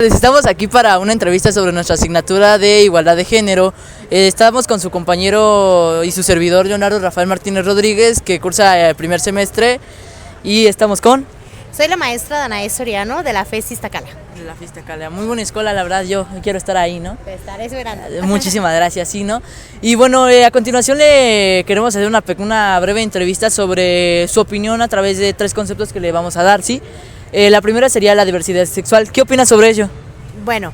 Estamos aquí para una entrevista sobre nuestra asignatura de igualdad de género. Estamos con su compañero y su servidor Leonardo Rafael Martínez Rodríguez, que cursa el primer semestre, y estamos con... Soy la maestra Danae Soriano de la FES Iztacala. De la FES Iztacala, muy buena escuela, la verdad, yo quiero estar ahí, ¿no? Te estaré esperando. Muchísimas gracias, sí, ¿no? Y bueno, a continuación le queremos hacer una breve entrevista sobre su opinión a través de 3 conceptos que le vamos a dar, ¿sí? La primera sería la diversidad sexual. ¿Qué opinas sobre ello? Bueno,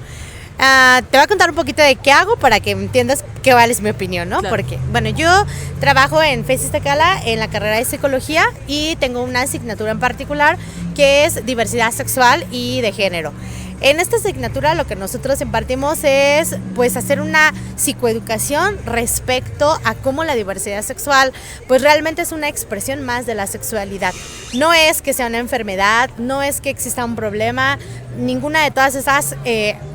te voy a contar un poquito de qué hago para que entiendas qué vale mi opinión, ¿no? Claro. Porque, bueno, yo trabajo en FES Iztacala en la carrera de psicología y tengo una asignatura en particular que es diversidad sexual y de género. En esta asignatura lo que nosotros impartimos es pues hacer una psicoeducación respecto a cómo la diversidad sexual pues realmente es una expresión más de la sexualidad. No es que sea una enfermedad, no es que exista un problema, ninguna de todas esas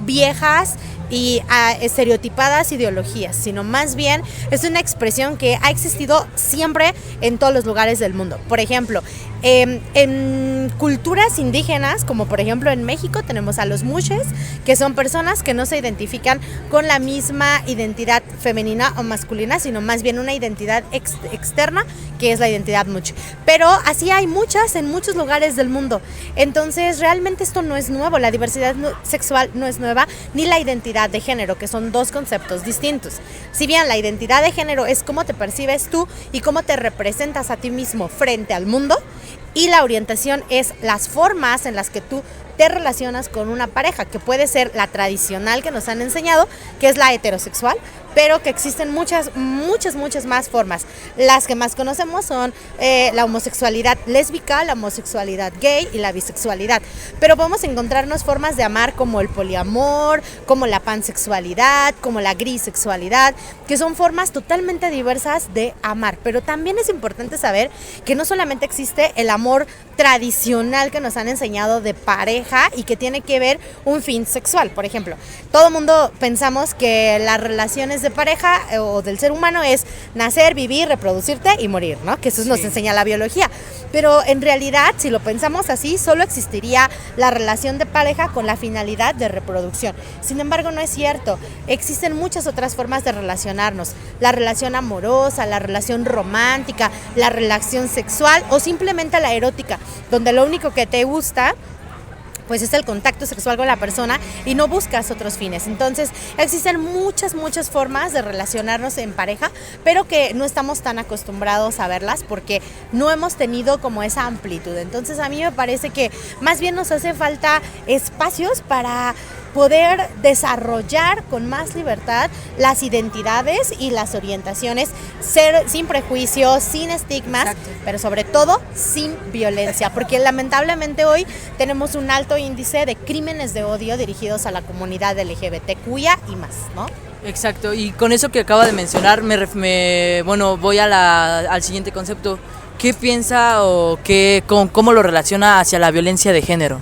viejas y estereotipadas ideologías, sino más bien es una expresión que ha existido siempre en todos los lugares del mundo. Por ejemplo, en culturas indígenas, como por ejemplo en México, tenemos a los muxes, que son personas que no se identifican con la misma identidad femenina o masculina, sino más bien una identidad externa, que es la identidad muxe. Pero así hay muchas en muchos lugares del mundo. Entonces, realmente esto no es nuevo, la diversidad sexual no es nueva, ni la identidad de género, que son 2 conceptos distintos. Si bien la identidad de género es cómo te percibes tú y cómo te representas a ti mismo frente al mundo, y la orientación es las formas en las que tú te relacionas con una pareja, que puede ser la tradicional que nos han enseñado, que es la heterosexual, pero que existen muchas más formas. Las que más conocemos son la homosexualidad lésbica, la homosexualidad gay y la bisexualidad. Pero podemos encontrarnos formas de amar como el poliamor, como la pansexualidad, como la grisexualidad, que son formas totalmente diversas de amar. Pero también es importante saber que no solamente existe el amor tradicional que nos han enseñado de pareja y que tiene que ver un fin sexual. Por ejemplo, todo el mundo pensamos que las relaciones de pareja o del ser humano es nacer, vivir, reproducirte y morir, ¿no? Que eso nos enseña la biología. Pero en realidad, si lo pensamos así, solo existiría la relación de pareja con la finalidad de reproducción. Sin embargo, no es cierto. Existen muchas otras formas de relacionarnos. La relación amorosa, la relación romántica, la relación sexual o simplemente la erótica, donde lo único que te gusta pues es el contacto sexual con la persona y no buscas otros fines. Entonces existen muchas formas de relacionarnos en pareja, pero que no estamos tan acostumbrados a verlas porque no hemos tenido como esa amplitud. Entonces a mí me parece que más bien nos hace falta espacios para poder desarrollar con más libertad las identidades y las orientaciones, ser sin prejuicios, sin estigmas. Exacto. Pero sobre todo sin violencia, porque lamentablemente hoy tenemos un alto índice de crímenes de odio dirigidos a la comunidad LGBTQIA y más, ¿no? Exacto, y con eso que acaba de mencionar, voy al siguiente concepto. ¿Qué piensa o cómo lo relaciona hacia la violencia de género?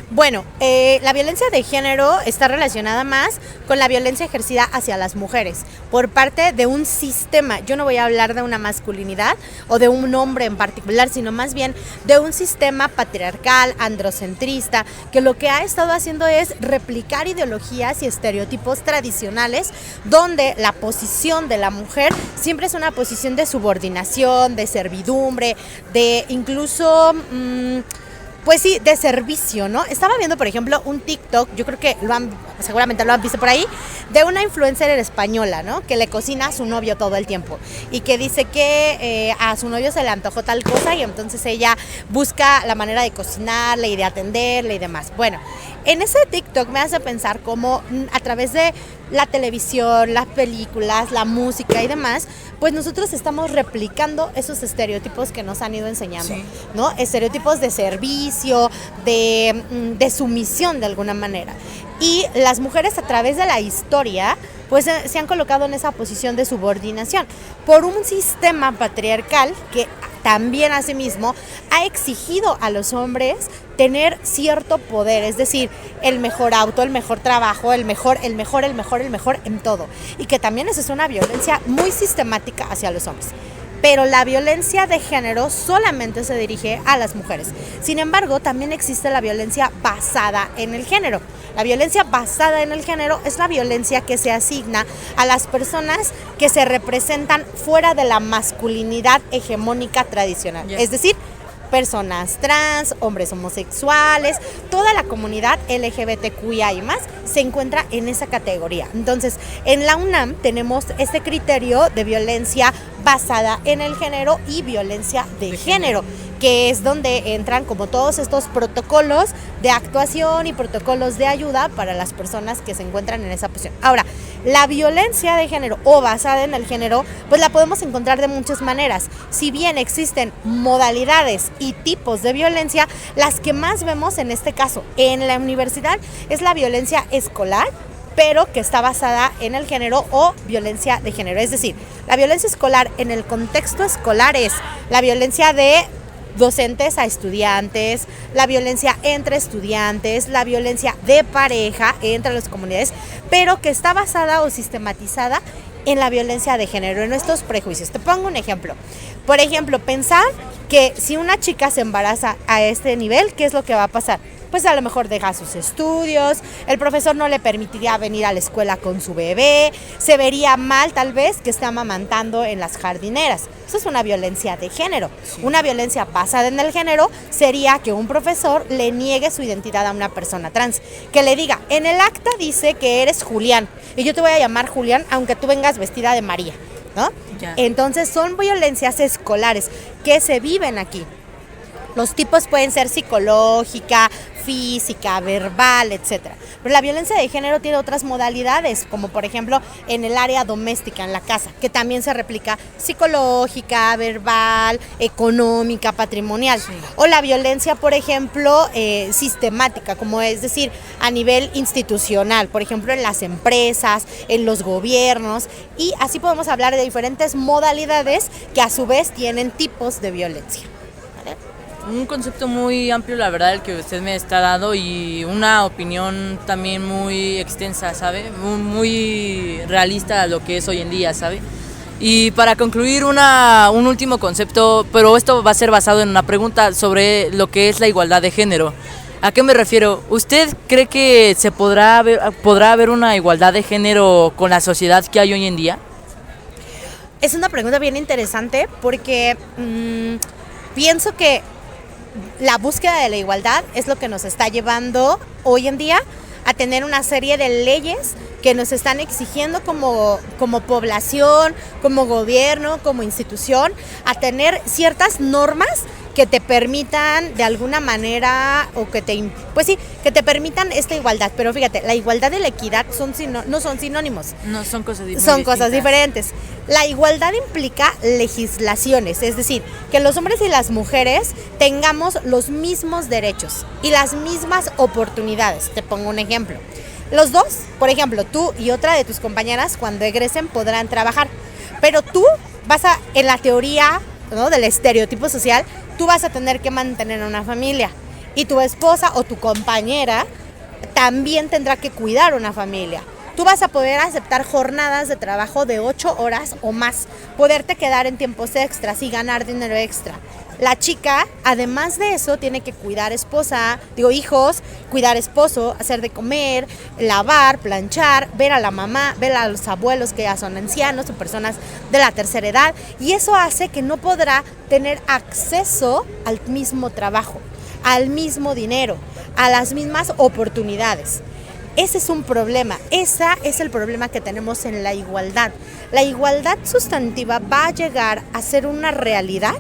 Bueno, la violencia de género está relacionada más con la violencia ejercida hacia las mujeres por parte de un sistema. Yo no voy a hablar de una masculinidad o de un hombre en particular, sino más bien de un sistema patriarcal, androcentrista, que lo que ha estado haciendo es replicar ideologías y estereotipos tradicionales donde la posición de la mujer siempre es una posición de subordinación, de servidumbre, de incluso... pues sí, de servicio, ¿no? Estaba viendo, por ejemplo, un TikTok, yo creo que seguramente lo han visto por ahí, de una influencer española, ¿no? Que le cocina a su novio todo el tiempo y que dice que a su novio se le antojó tal cosa y entonces ella busca la manera de cocinarle y de atenderle y demás. Bueno, en ese TikTok me hace pensar cómo a través de la televisión, las películas, la música y demás, pues nosotros estamos replicando esos estereotipos que nos han ido enseñando, sí, ¿no? Estereotipos de servicio, de sumisión de alguna manera. Y las mujeres a través de la historia pues se han colocado en esa posición de subordinación por un sistema patriarcal que también asimismo ha exigido a los hombres tener cierto poder, es decir, el mejor auto, el mejor trabajo, el mejor en todo. Y que también eso es una violencia muy sistemática hacia los hombres. Pero la violencia de género solamente se dirige a las mujeres. Sin embargo, también existe la violencia basada en el género. La violencia basada en el género es la violencia que se asigna a las personas que se representan fuera de la masculinidad hegemónica tradicional. Es decir, personas trans, hombres homosexuales, toda la comunidad LGBTQIA y más se encuentra en esa categoría. Entonces, en la UNAM tenemos este criterio de violencia basada en el género y violencia de género, que es donde entran como todos estos protocolos de actuación y protocolos de ayuda para las personas que se encuentran en esa posición. Ahora, la violencia de género o basada en el género, pues la podemos encontrar de muchas maneras. Si bien existen modalidades y tipos de violencia, las que más vemos en este caso en la universidad es la violencia escolar, pero que está basada en el género o violencia de género. Es decir, la violencia escolar en el contexto escolar es la violencia de docentes a estudiantes, la violencia entre estudiantes, la violencia de pareja entre las comunidades, pero que está basada o sistematizada en la violencia de género, en estos prejuicios. Te pongo un ejemplo. Por ejemplo, pensar que si una chica se embaraza a este nivel, ¿qué es lo que va a pasar? Pues a lo mejor deja sus estudios, el profesor no le permitiría venir a la escuela con su bebé, se vería mal tal vez que esté amamantando en las jardineras. Eso es una violencia de género. Sí. Una violencia basada en el género sería que un profesor le niegue su identidad a una persona trans, que le diga, en el acta dice que eres Julián y yo te voy a llamar Julián aunque tú vengas vestida de María, ¿no? Ya. Entonces son violencias escolares que se viven aquí. Los tipos pueden ser psicológica, física, verbal, etcétera. Pero la violencia de género tiene otras modalidades, como por ejemplo en el área doméstica, en la casa, que también se replica psicológica, verbal, económica, patrimonial. Sí. O la violencia, por ejemplo, sistemática, como es decir, a nivel institucional, por ejemplo, en las empresas, en los gobiernos, y así podemos hablar de diferentes modalidades que a su vez tienen tipos de violencia. Un concepto muy amplio, la verdad, el que usted me está dando, y una opinión también muy extensa, ¿sabe? Muy realista a lo que es hoy en día, ¿sabe? Y para concluir, un último concepto, pero esto va a ser basado en una pregunta sobre lo que es la igualdad de género. ¿A qué me refiero? ¿Usted cree que podrá haber una igualdad de género con la sociedad que hay hoy en día? Es una pregunta bien interesante porque pienso que la búsqueda de la igualdad es lo que nos está llevando hoy en día a tener una serie de leyes que nos están exigiendo como población, como gobierno, como institución, a tener ciertas normas que te permitan de alguna manera, o que te permitan esta igualdad. Pero fíjate, la igualdad y la equidad no son sinónimos. No, son cosas diferentes. Son cosas diferentes. La igualdad implica legislaciones, es decir, que los hombres y las mujeres tengamos los mismos derechos y las mismas oportunidades. Te pongo un ejemplo. Los dos, por ejemplo, tú y otra de tus compañeras, cuando egresen podrán trabajar, pero tú en la teoría, ¿no?, del estereotipo social, tú vas a tener que mantener una familia y tu esposa o tu compañera también tendrá que cuidar una familia. Tú vas a poder aceptar jornadas de trabajo de 8 horas o más, poderte quedar en tiempos extras y ganar dinero extra. La chica, además de eso, tiene que cuidar hijos, cuidar esposo, hacer de comer, lavar, planchar, ver a la mamá, ver a los abuelos que ya son ancianos o personas de la tercera edad, y eso hace que no podrá tener acceso al mismo trabajo, al mismo dinero, a las mismas oportunidades. Ese es un problema, ese es el problema que tenemos en la igualdad. La igualdad sustantiva va a llegar a ser una realidad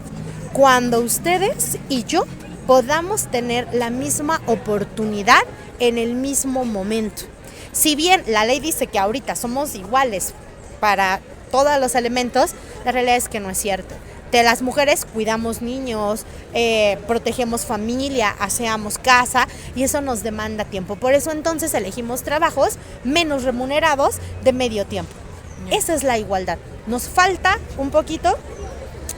cuando ustedes y yo podamos tener la misma oportunidad en el mismo momento. Si bien la ley dice que ahorita somos iguales para todos los elementos, la realidad es que no es cierto. De las mujeres cuidamos niños, protegemos familia, aseamos casa, y eso nos demanda tiempo. Por eso entonces elegimos trabajos menos remunerados de medio tiempo. Esa es la igualdad. Nos falta un poquito,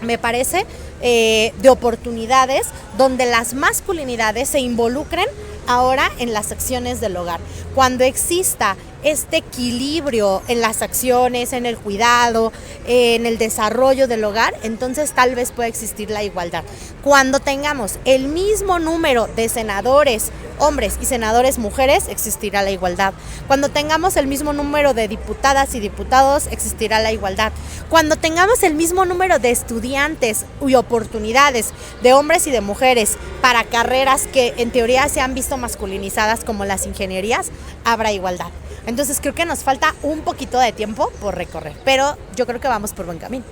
me parece, de oportunidades donde las masculinidades se involucren ahora en las acciones del hogar. Cuando exista este equilibrio en las acciones, en el cuidado, en el desarrollo del hogar, entonces tal vez pueda existir la igualdad. Cuando tengamos el mismo número de senadores hombres y senadores mujeres, existirá la igualdad. Cuando tengamos el mismo número de diputadas y diputados, existirá la igualdad. Cuando tengamos el mismo número de estudiantes y oportunidades de hombres y de mujeres para carreras que en teoría se han visto masculinizadas como las ingenierías, habrá igualdad. Entonces creo que nos falta un poquito de tiempo por recorrer, pero yo creo que vamos por buen camino.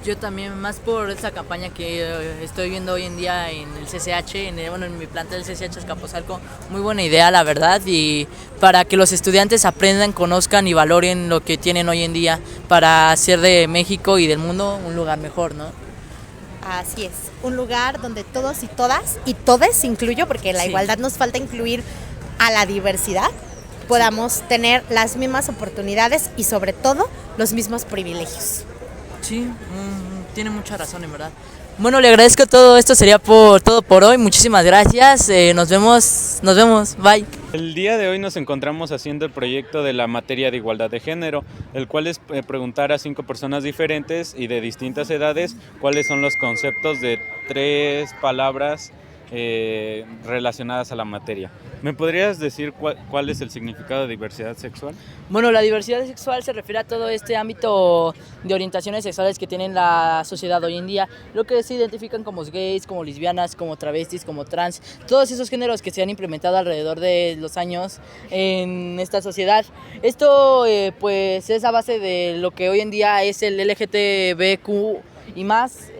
Yo también, más por esa campaña que estoy viendo hoy en día en el CCH, en mi planta del CCH Azcapotzalco, muy buena idea, la verdad, y para que los estudiantes aprendan, conozcan y valoren lo que tienen hoy en día para hacer de México y del mundo un lugar mejor, ¿no? Así es, un lugar donde todos y todas, y todes incluyo, porque la igualdad nos falta incluir a la diversidad, podamos tener las mismas oportunidades y sobre todo los mismos privilegios. Sí, tiene mucha razón, en verdad. Bueno, le agradezco todo. Esto sería todo por hoy. Muchísimas gracias. Nos vemos. Bye. El día de hoy nos encontramos haciendo el proyecto de la materia de igualdad de género, el cual es preguntar a 5 personas diferentes y de distintas edades cuáles son los conceptos de 3 palabras relacionadas a la materia. ¿Me podrías decir cuál es el significado de diversidad sexual? Bueno, la diversidad sexual se refiere a todo este ámbito de orientaciones sexuales que tiene la sociedad hoy en día, lo que se identifican como gays, como lesbianas, como travestis, como trans, todos esos géneros que se han implementado alrededor de los años en esta sociedad. Esto pues es a base de lo que hoy en día es el LGTBQ y más,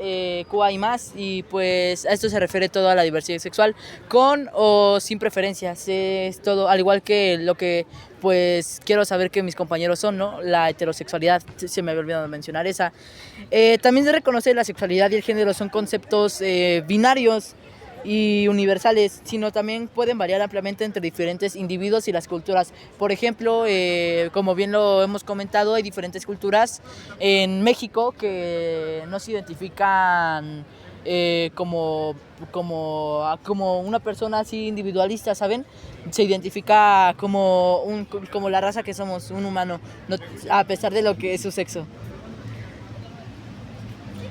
QA y más, y pues a esto se refiere todo a la diversidad sexual, con o sin preferencias, es todo, al igual que lo que pues quiero saber que mis compañeros son, ¿no? La heterosexualidad, se me había olvidado mencionar esa. También se reconoce la sexualidad y el género son conceptos binarios y universales, sino también pueden variar ampliamente entre diferentes individuos y las culturas. Por ejemplo, como bien lo hemos comentado, hay diferentes culturas en México que no se identifican como una persona así individualista, ¿saben? Se identifica como la raza que somos, un humano, no, a pesar de lo que es su sexo.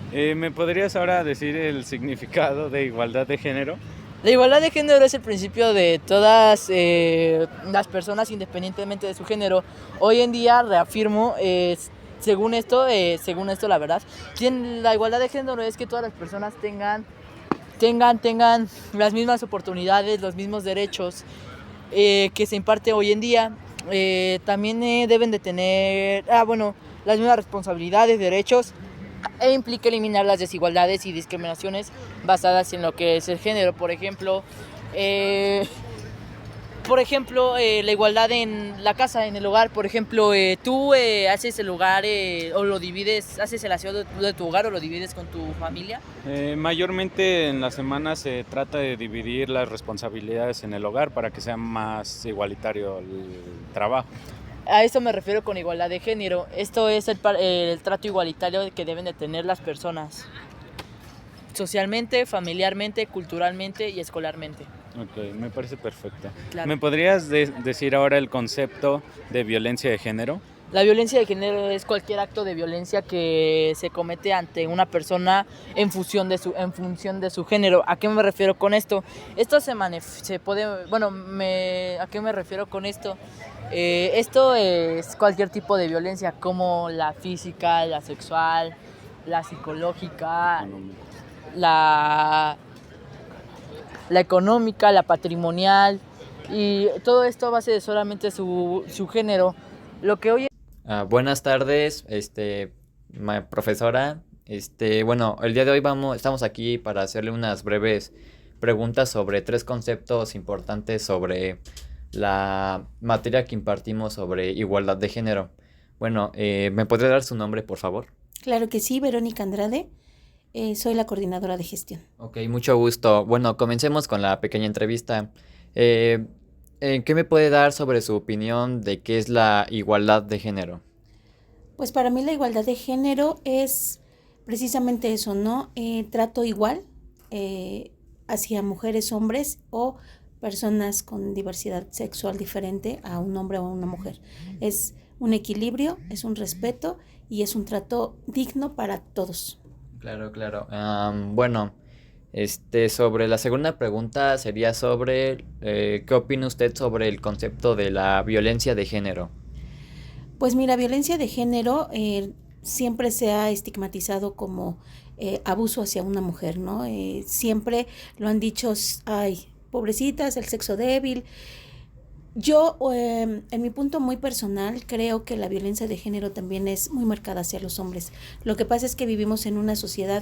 ¿Me podrías ahora decir el significado de igualdad de género? La igualdad de género es el principio de todas las personas independientemente de su género. Hoy en día, reafirmo, según esto la verdad, la igualdad de género es que todas las personas tengan las mismas oportunidades, los mismos derechos que se imparte hoy en día. También deben de tener las mismas responsabilidades, derechos, e implica eliminar las desigualdades y discriminaciones basadas en lo que es el género. Por ejemplo, la igualdad en la casa, en el hogar. Por ejemplo, tú haces el hogar o lo divides, haces el aseo de tu hogar o lo divides con tu familia. Mayormente en la semana se trata de dividir las responsabilidades en el hogar para que sea más igualitario el trabajo. A eso me refiero con igualdad de género. Esto es el trato igualitario que deben de tener las personas, socialmente, familiarmente, culturalmente y escolarmente. Ok, me parece perfecto. Claro. ¿Me podrías decir ahora el concepto de violencia de género? La violencia de género es cualquier acto de violencia que se comete ante una persona en función de su género. ¿A qué me refiero con esto? ¿A qué me refiero con esto? Esto es cualquier tipo de violencia, como la física, la sexual, la psicológica, la económica, la patrimonial, y todo esto a base de solamente su género. Lo que hoy buenas tardes, profesora. El día de hoy estamos aquí para hacerle unas breves preguntas sobre 3 conceptos importantes sobre la materia que impartimos sobre igualdad de género. ¿Me podría dar su nombre, por favor? Claro que sí, Verónica Andrade. Soy la coordinadora de gestión. Ok, mucho gusto. Bueno, comencemos con la pequeña entrevista. ¿Qué me puede dar sobre su opinión de qué es la igualdad de género? Pues para mí la igualdad de género es precisamente eso, ¿no? Trato igual hacia mujeres, hombres o personas con diversidad sexual diferente a un hombre o a una mujer. Es un equilibrio, es un respeto y es un trato digno para todos. Claro, claro. Bueno, sobre la segunda pregunta sería sobre ¿qué opina usted sobre el concepto de la violencia de género? Pues mira, violencia de género siempre se ha estigmatizado como abuso hacia una mujer, ¿no? Siempre lo han dicho, ay, pobrecitas, el sexo débil. Yo, en mi punto muy personal, creo que la violencia de género también es muy marcada hacia los hombres. Lo que pasa es que vivimos en una sociedad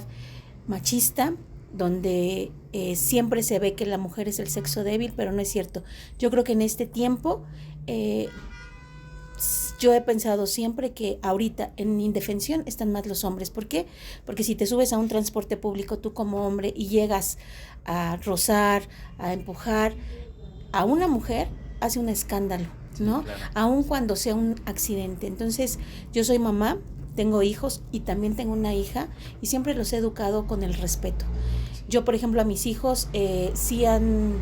machista donde siempre se ve que la mujer es el sexo débil, pero no es cierto. Yo creo que en este tiempo yo he pensado siempre que ahorita en indefensión están más los hombres. ¿Por qué? Porque si te subes a un transporte público tú como hombre y llegas a rozar, a empujar a una mujer, hace un escándalo, ¿no? Claro. Aun cuando sea un accidente. Entonces, yo soy mamá, tengo hijos y también tengo una hija y siempre los he educado con el respeto. Yo, por ejemplo, a mis hijos sí han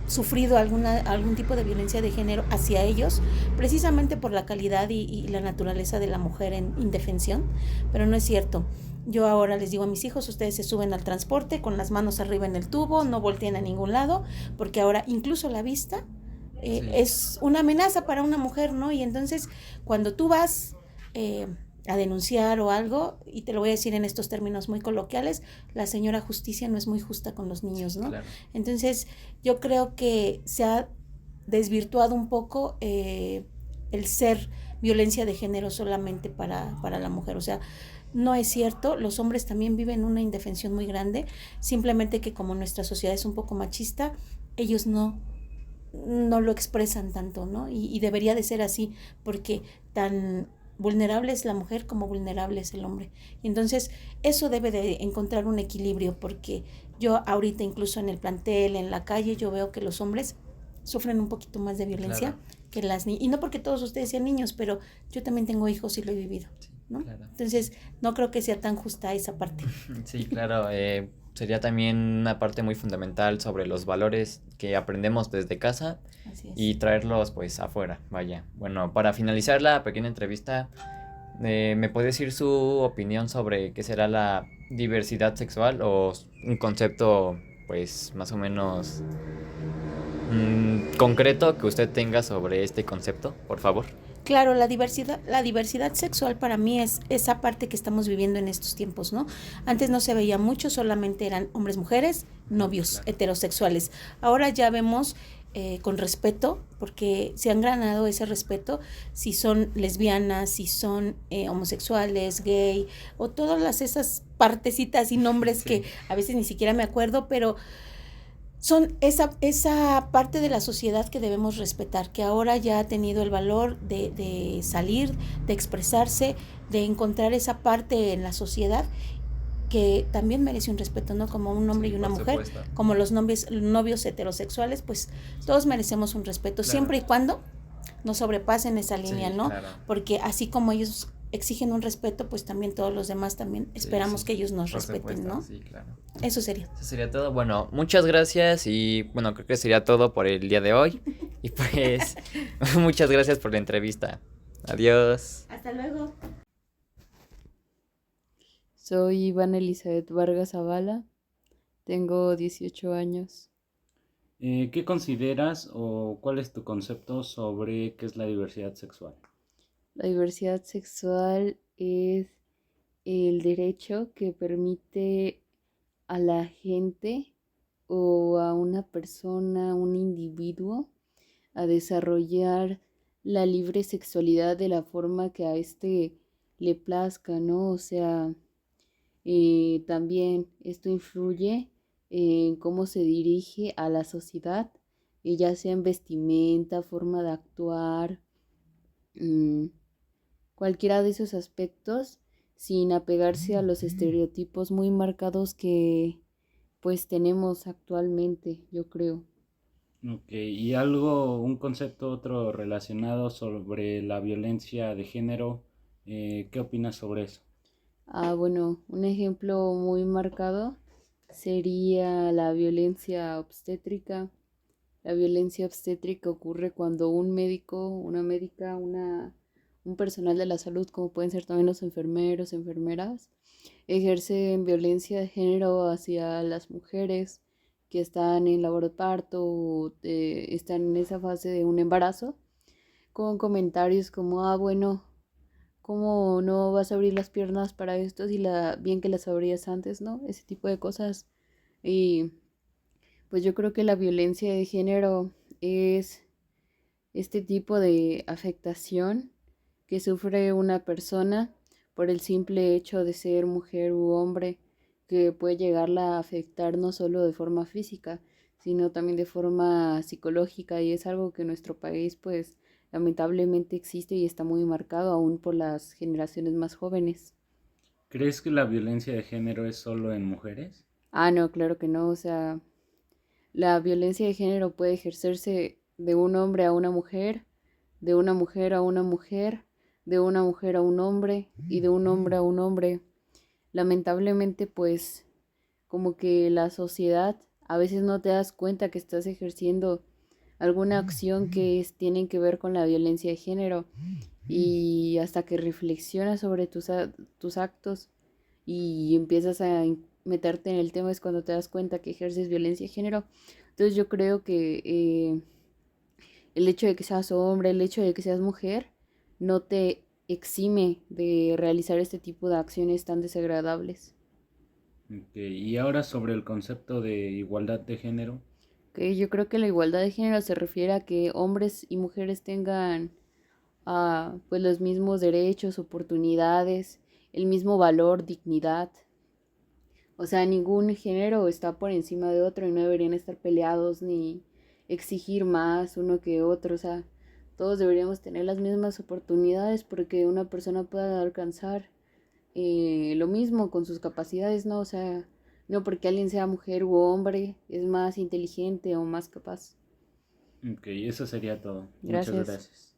sufrido algún tipo de violencia de género hacia ellos, precisamente por la calidad y la naturaleza de la mujer en indefensión, pero no es cierto. Yo ahora les digo a mis hijos, ustedes se suben al transporte con las manos arriba en el tubo, no volteen a ningún lado, porque ahora incluso la vista es una amenaza para una mujer, ¿no? Y entonces cuando tú vas a denunciar o algo, y te lo voy a decir en estos términos muy coloquiales, la señora justicia no es muy justa con los niños, ¿no? Claro. Entonces yo creo que se ha desvirtuado un poco el ser violencia de género solamente para la mujer, o sea, no es cierto, los hombres también viven una indefensión muy grande, simplemente que como nuestra sociedad es un poco machista, ellos no lo expresan tanto, ¿no? Y debería de ser así, porque tan vulnerable es la mujer como vulnerable es el hombre. Y entonces eso debe de encontrar un equilibrio, porque yo ahorita incluso en el plantel, en la calle, yo veo que los hombres sufren un poquito más de violencia Claro. que las niñas. Y no porque todos ustedes sean niños, pero yo también tengo hijos y lo he vivido, ¿no? Claro. Entonces no creo que sea tan justa esa parte. Sí, claro. Sería también una parte muy fundamental sobre los valores que aprendemos desde casa Así es. y traerlos pues afuera, vaya. Bueno, para finalizar la pequeña entrevista, ¿me puede decir su opinión sobre qué será la diversidad sexual o un concepto pues más o menos concreto que usted tenga sobre este concepto, por favor? Claro, la diversidad sexual para mí es esa parte que estamos viviendo en estos tiempos, ¿no? Antes no se veía mucho, solamente eran hombres, mujeres, novios, Claro. heterosexuales. Ahora ya vemos con respeto, porque se han ganado ese respeto, si son lesbianas, si son homosexuales, gay, o todas esas partecitas y nombres Sí. que a veces ni siquiera me acuerdo, pero son esa parte de la sociedad que debemos respetar, que ahora ya ha tenido el valor de salir, de expresarse, de encontrar esa parte en la sociedad que también merece un respeto, ¿no? Como un hombre Sí, y una por mujer, supuesto. como los novios heterosexuales, pues todos merecemos un respeto, Claro. siempre y cuando no sobrepasen esa línea, Sí, ¿no? claro. Porque así como ellos exigen un respeto, pues también todos los demás también esperamos Sí, que ellos nos por respeten, supuesto, ¿no? sí, claro. Eso sería. Eso sería todo. Bueno, muchas gracias y bueno, creo que sería todo por el día de hoy. Y pues, muchas gracias por la entrevista. Adiós. Hasta luego. Soy Ivana Elizabeth Vargas Zavala, tengo 18 años. ¿Qué consideras o cuál es tu concepto sobre qué es la diversidad sexual? La diversidad sexual es el derecho que permite a la gente o a una persona, un individuo, a desarrollar la libre sexualidad de la forma que a este le plazca, ¿no? O sea, también esto influye en cómo se dirige a la sociedad, ya sea en vestimenta, forma de actuar, mm, cualquiera de esos aspectos, sin apegarse a los estereotipos muy marcados que pues tenemos actualmente, yo creo. Ok, y algo, un concepto otro relacionado sobre la violencia de género, ¿qué opinas sobre eso? Bueno, un ejemplo muy marcado sería la violencia obstétrica, La violencia obstétrica ocurre cuando un médico, una médica, un personal de la salud, como pueden ser también los enfermeros, enfermeras, ejercen violencia de género hacia las mujeres que están en labor de parto o están en esa fase de un embarazo, con comentarios como, bueno, ¿cómo no vas a abrir las piernas para esto si bien que las abrías antes, ¿no? Ese tipo de cosas. Y pues yo creo que la violencia de género es este tipo de afectación que sufre una persona por el simple hecho de ser mujer u hombre, que puede llegarla a afectar no solo de forma física, sino también de forma psicológica, y es algo que en nuestro país pues lamentablemente existe y está muy marcado aún por las generaciones más jóvenes. ¿Crees que la violencia de género es solo en mujeres? No, claro que no, o sea, la violencia de género puede ejercerse de un hombre a una mujer, de una mujer a una mujer, de una mujer a un hombre y de un hombre a un hombre. Lamentablemente, pues, como que la sociedad a veces no te das cuenta que estás ejerciendo alguna acción tienen que ver con la violencia de género, y hasta que reflexionas sobre tus actos y empiezas a meterte en el tema es cuando te das cuenta que ejerces violencia de género. Entonces yo creo que el hecho de que seas hombre, el hecho de que seas mujer, no te exime de realizar este tipo de acciones tan desagradables. Ok, y ahora sobre el concepto de igualdad de género. Yo creo que la igualdad de género se refiere a que hombres y mujeres tengan pues los mismos derechos, oportunidades, el mismo valor, dignidad. O sea, ningún género está por encima de otro y no deberían estar peleados ni exigir más uno que otro. O sea, todos deberíamos tener las mismas oportunidades porque una persona pueda alcanzar lo mismo con sus capacidades, ¿no? O sea, no porque alguien sea mujer u hombre es más inteligente o más capaz. Ok, eso sería todo. Muchas Gracias. gracias.